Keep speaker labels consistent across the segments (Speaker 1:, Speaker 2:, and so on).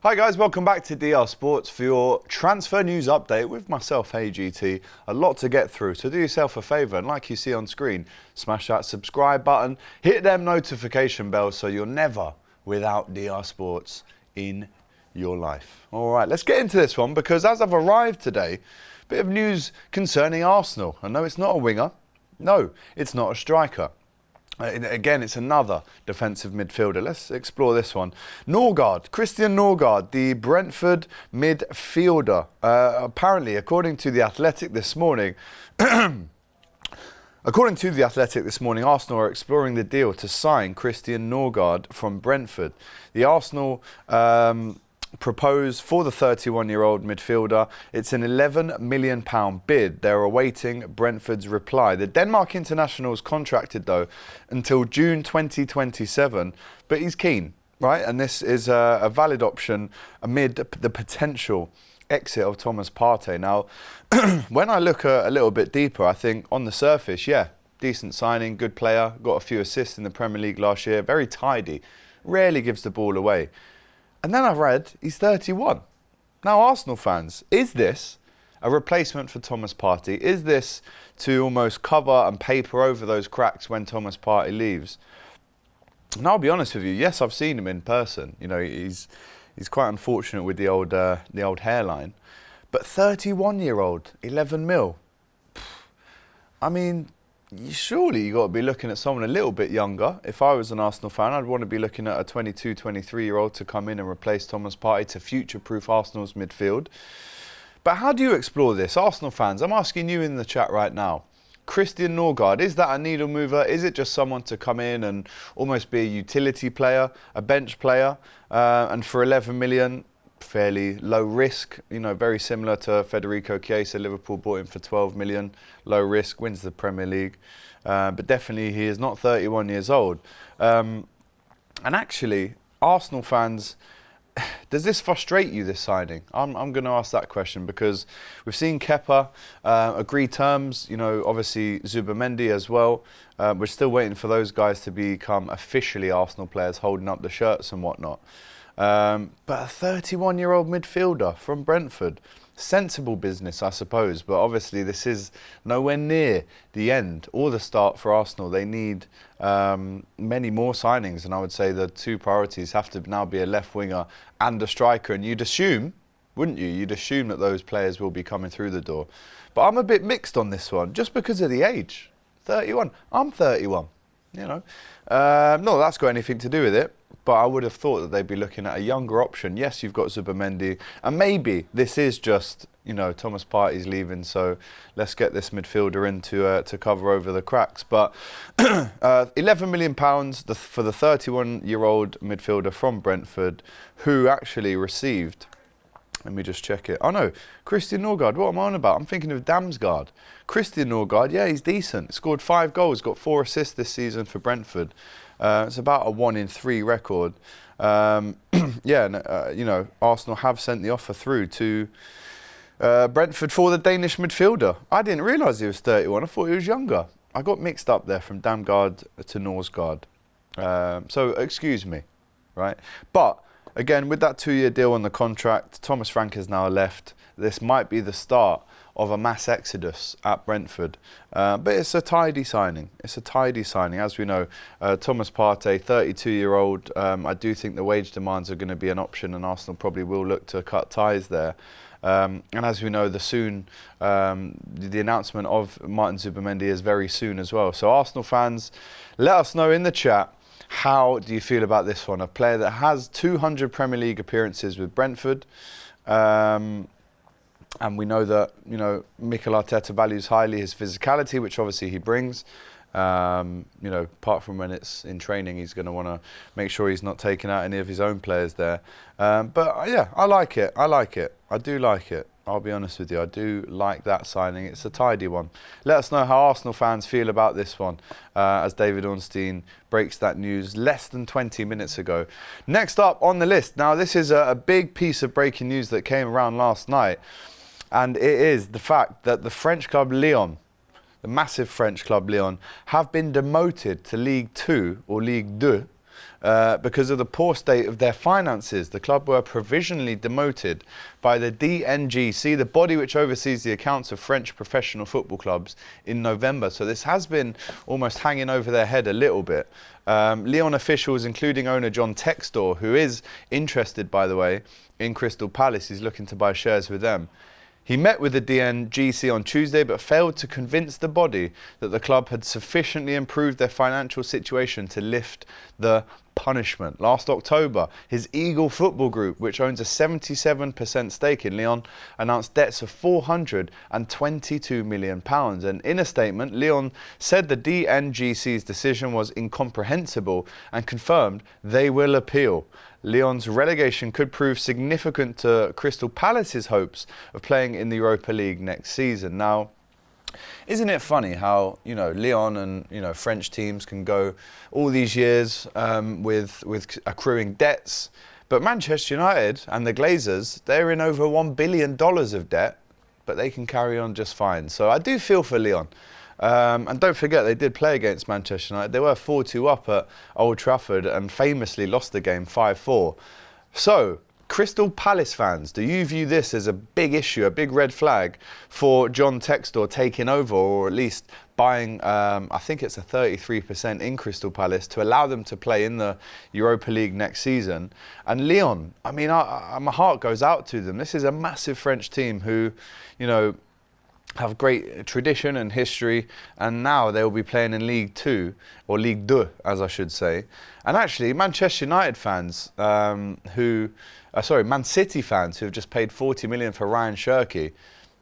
Speaker 1: Hi guys, welcome back to DR Sports for your transfer news update with myself, Hey GT. A lot to get through, so do yourself a favour and like you see on screen, smash that subscribe button, hit them notification bells so you're never without DR Sports in your life. Alright, let's get into this one because as I've arrived today, a bit of news concerning Arsenal. I know it's not a winger, no, it's not a striker. Again, it's another defensive midfielder. Let's explore this one. Norgaard, Christian Norgaard, the Brentford midfielder. Apparently, according to The Athletic this morning, Arsenal are exploring the deal to sign Christian Norgaard from Brentford. The Arsenal propose for the 31-year-old midfielder. It's an £11 million bid. They're awaiting Brentford's reply. The Denmark international is contracted, though, until June 2027, but he's keen, right? And this is a valid option amid the potential exit of Thomas Partey. Now, when I look a little bit deeper, I think on the surface, yeah, decent signing, good player, got a few assists in the Premier League last year, very tidy, rarely gives the ball away. And then I've read he's 31. Now, Arsenal fans, is this a replacement for Thomas Partey? Is this to almost cover and paper over those cracks when Thomas Partey leaves? And I'll be honest with you, yes, I've seen him in person. You know, he's quite unfortunate with the old hairline. But 31-year-old, 11 mil. I mean, surely you got to be looking at someone a little bit younger. If I was an Arsenal fan, I'd want to be looking at a 22, 23-year-old to come in and replace Thomas Partey to future-proof Arsenal's midfield. But how do you explore this? Arsenal fans, I'm asking you in the chat right now. Christian Norgaard, is that a needle mover? Is it just someone to come in and almost be a utility player, a bench player? And for 11 million, fairly low risk, you know, very similar to Federico Chiesa. Liverpool bought him for 12 million, low risk, wins the Premier League. But definitely he is not 31 years old. And actually, Arsenal fans, does this frustrate you, this signing? I'm going to ask that question because we've seen Kepa agree terms, you know, obviously Zubimendi as well. We're still waiting for those guys to become officially Arsenal players, holding up the shirts and whatnot. But a 31-year-old midfielder from Brentford, sensible business, I suppose. But obviously, this is nowhere near the end or the start for Arsenal. They need many more signings, and I would say the two priorities have to now be a left winger and a striker. And you'd assume, wouldn't you? You'd assume that those players will be coming through the door. But I'm a bit mixed on this one, just because of the age. 31. I'm 31. You know, not that's got anything to do with it. But I would have thought that they'd be looking at a younger option. Yes, you've got Zubimendi, and maybe this is just, you know, Thomas Partey's leaving, so let's get this midfielder in to cover over the cracks. But £11 million for the 31-year-old midfielder from Brentford, who actually received, let me just check it. Oh no, Christian Norgaard, what am I on about? I'm thinking of Damsgaard. Christian Norgaard, yeah, he's decent. Scored 5 goals, got 4 assists this season for Brentford. It's about a 1 in 3 record. You know, Arsenal have sent the offer through to Brentford for the Danish midfielder. I didn't realise he was 31. I thought he was younger. I got mixed up there from Damgaard to Norgaard. So excuse me, right? But again, with that 2-year deal on the contract, Thomas Frank has now left. This might be the start of a mass exodus at Brentford. But it's a tidy signing. It's a tidy signing. As we know, Thomas Partey, 32-year-old, I do think the wage demands are going to be an option, and Arsenal probably will look to cut ties there. And as we know, the announcement of Martin Zubimendi is very soon as well. So Arsenal fans, let us know in the chat, how do you feel about this one? A player that has 200 Premier League appearances with Brentford. And we know that, you know, Mikel Arteta values highly his physicality, which obviously he brings. You know, apart from when it's in training, he's going to want to make sure he's not taking out any of his own players there. But yeah, I like it. I like it. I do like it. I'll be honest with you. I do like that signing. It's a tidy one. Let us know how Arsenal fans feel about this one as David Ornstein breaks that news less than 20 minutes ago. Next up on the list. Now, this is a big piece of breaking news that came around last night. And it is the fact that the French club Lyon, the massive French club Lyon, have been demoted to League 2 or League 2 because of the poor state of their finances. The club were provisionally demoted by the DNGC, the body which oversees the accounts of French professional football clubs, in November. So this has been almost hanging over their head a little bit. Lyon officials, including owner John Textor, who is interested, by the way, in Crystal Palace, he's looking to buy shares with them. He met with the DNGC on Tuesday but failed to convince the body that the club had sufficiently improved their financial situation to lift the punishment. Last October, his Eagle Football Group, which owns a 77% stake in Lyon, announced debts of £422 million. And in a statement, Lyon said the DNGC's decision was incomprehensible and confirmed they will appeal. Lyon's relegation could prove significant to Crystal Palace's hopes of playing in the Europa League next season. Now, isn't it funny how, Lyon and, French teams can go all these years with accruing debts, but Manchester United and the Glazers, they're in over $1 billion of debt, but they can carry on just fine. So I do feel for Lyon. And don't forget, they did play against Manchester United. They were 4-2 up at Old Trafford and famously lost the game 5-4. So, Crystal Palace fans, do you view this as a big issue, a big red flag for John Textor taking over, or at least buying, I think it's a 33% in Crystal Palace to allow them to play in the Europa League next season? And Lyon, I mean, my heart goes out to them. This is a massive French team who, have great tradition and history, and now they will be playing in League 2, or League 2, as I should say. And actually, Manchester United fans Man City fans who have just paid 40 million for Ryan Cherki,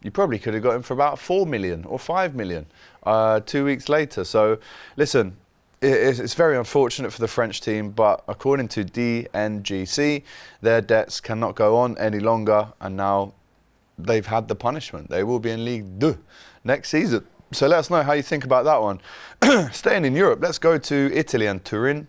Speaker 1: you probably could have got him for about 4 million or 5 million 2 weeks later. So, listen, it's very unfortunate for the French team, but according to DNGC, their debts cannot go on any longer, and now they've had the punishment. They will be in League 2 next season. So let us know how you think about that one. Staying in Europe, let's go to Italy and Turin.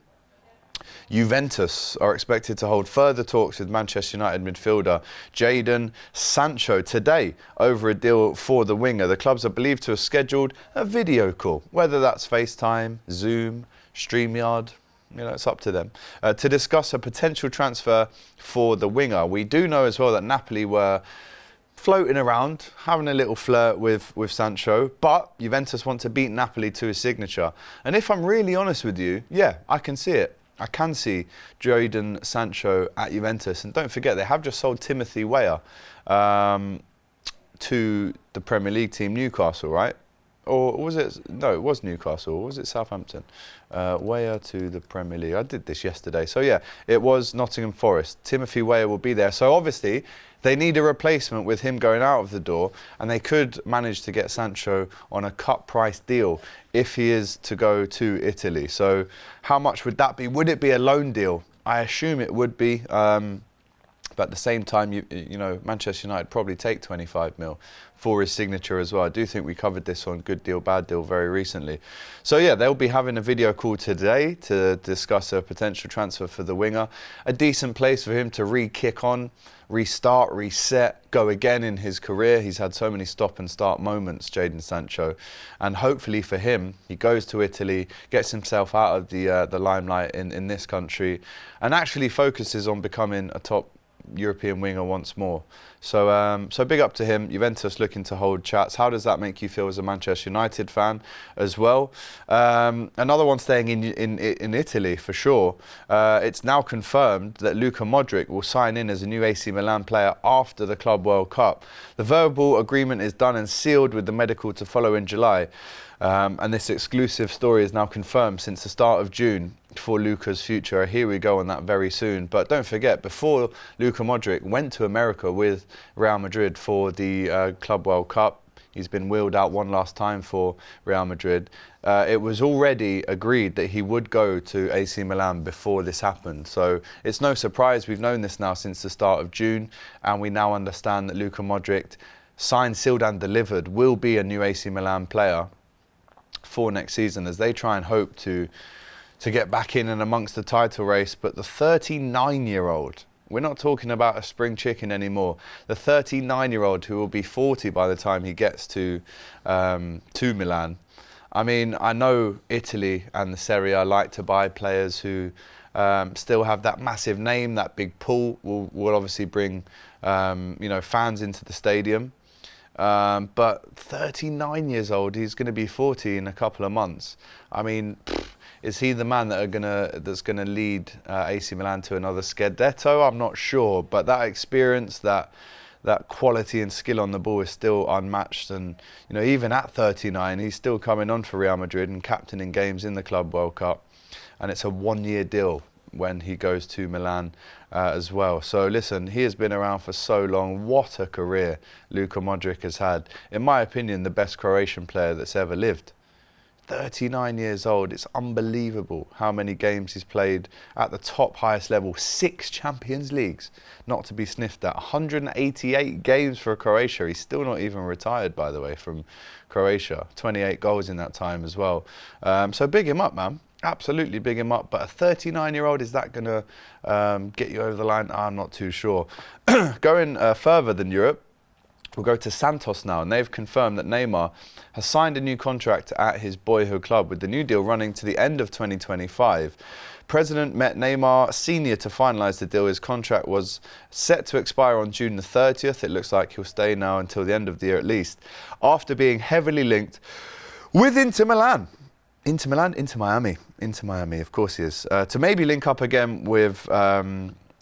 Speaker 1: Juventus are expected to hold further talks with Manchester United midfielder Jadon Sancho today over a deal for the winger. The clubs are believed to have scheduled a video call, whether that's FaceTime, Zoom, StreamYard, it's up to them, to discuss a potential transfer for the winger. We do know as well that Napoli were floating around, having a little flirt with Sancho, but Juventus want to beat Napoli to his signature. And if I'm really honest with you, yeah, I can see it. I can see Jadon Sancho at Juventus. And don't forget, they have just sold Timothy Weah to the Premier League team Newcastle, right? Or was it? No, it was Newcastle. Or was it Southampton? Weah to the Premier League. I did this yesterday. So yeah, it was Nottingham Forest. Timothy Weah will be there. So obviously, they need a replacement with him going out of the door, and they could manage to get Sancho on a cut price deal if he is to go to Italy. So how much would that be? Would it be a loan deal? I assume it would be. But at the same time, Manchester United probably take 25 mil for his signature as well. I do think we covered this on Good Deal, Bad Deal very recently. So yeah, they'll be having a video call today to discuss a potential transfer for the winger. A decent place for him to re-kick on, restart, reset, go again in his career. He's had so many stop and start moments, Jadon Sancho. And hopefully for him, he goes to Italy, gets himself out of the limelight in this country, and actually focuses on becoming a top European winger once more. So big up to him. Juventus looking to hold chats. How does that make you feel as a Manchester United fan as well? Another one staying in Italy for sure. It's now confirmed that Luka Modric will sign in as a new AC Milan player after the Club World Cup. The verbal agreement is done and sealed, with the medical to follow in July. And this exclusive story is now confirmed since the start of June for Luka's future. Here we go on that very soon. But don't forget, before Luka Modric went to America with Real Madrid for the Club World Cup, he's been wheeled out one last time for Real Madrid. It was already agreed that he would go to AC Milan before this happened. So it's no surprise. We've known this now since the start of June, and we now understand that Luka Modric, signed, sealed and delivered, will be a new AC Milan player for next season as they try and hope to get back in and amongst the title race. But the 39-year-old, we're not talking about a spring chicken anymore. The 39-year-old who will be 40 by the time he gets to Milan. I mean, I know Italy and the Serie A like to buy players who still have that massive name, that big pull, will obviously bring fans into the stadium. But 39 years old, he's going to be 40 in a couple of months. I mean, is he the man that's gonna lead AC Milan to another Scudetto? I'm not sure, but that experience, that quality and skill on the ball is still unmatched. And even at 39, he's still coming on for Real Madrid and captaining games in the Club World Cup. And it's a one-year deal when he goes to Milan as well. So listen, he has been around for so long. What a career Luka Modric has had. In my opinion, the best Croatian player that's ever lived. 39 years old. It's unbelievable how many games he's played at the top highest level. 6 Champions Leagues, not to be sniffed at. 188 games for Croatia. He's still not even retired, by the way, from Croatia. 28 goals in that time as well. So big him up, man. Absolutely big him up. But a 39-year-old, is that going to get you over the line? I'm not too sure. Going further than Europe, we'll go to Santos now, and they've confirmed that Neymar has signed a new contract at his boyhood club, with the new deal running to the end of 2025. President met Neymar Sr. to finalise the deal. His contract was set to expire on June the 30th. It looks like he'll stay now until the end of the year at least, after being heavily linked with Inter Milan. Inter Miami, of course he is. To maybe link up again with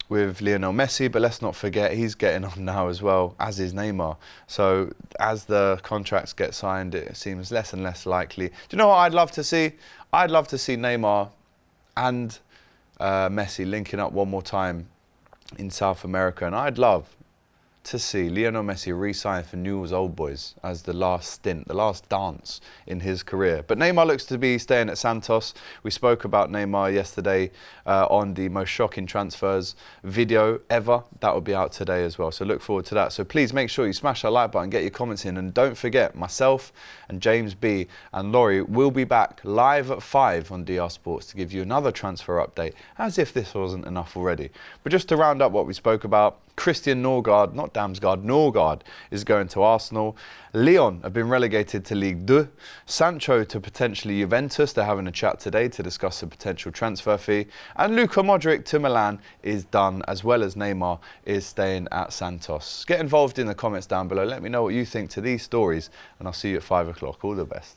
Speaker 1: Lionel Messi, but let's not forget he's getting on now as well, as is Neymar. So as the contracts get signed, it seems less and less likely. Do you know what I'd love to see? I'd love to see Neymar and Messi linking up one more time in South America, and I'd love to see Lionel Messi re-sign for Newell's Old Boys as the last stint, the last dance in his career. But Neymar looks to be staying at Santos. We spoke about Neymar yesterday on the most shocking transfers video ever. That will be out today as well, so look forward to that. So please make sure you smash that like button, get your comments in, and don't forget, myself and James B and Laurie will be back live at 5 on DR Sports to give you another transfer update, as if this wasn't enough already. But just to round up what we spoke about, Christian Norgaard, not Damsgaard, Norgaard is going to Arsenal. Lyon have been relegated to Ligue 2. Sancho to potentially Juventus. They're having a chat today to discuss a potential transfer fee. And Luka Modric to Milan is done, as well as Neymar is staying at Santos. Get involved in the comments down below. Let me know what you think to these stories, and I'll see you at 5 o'clock. All the best.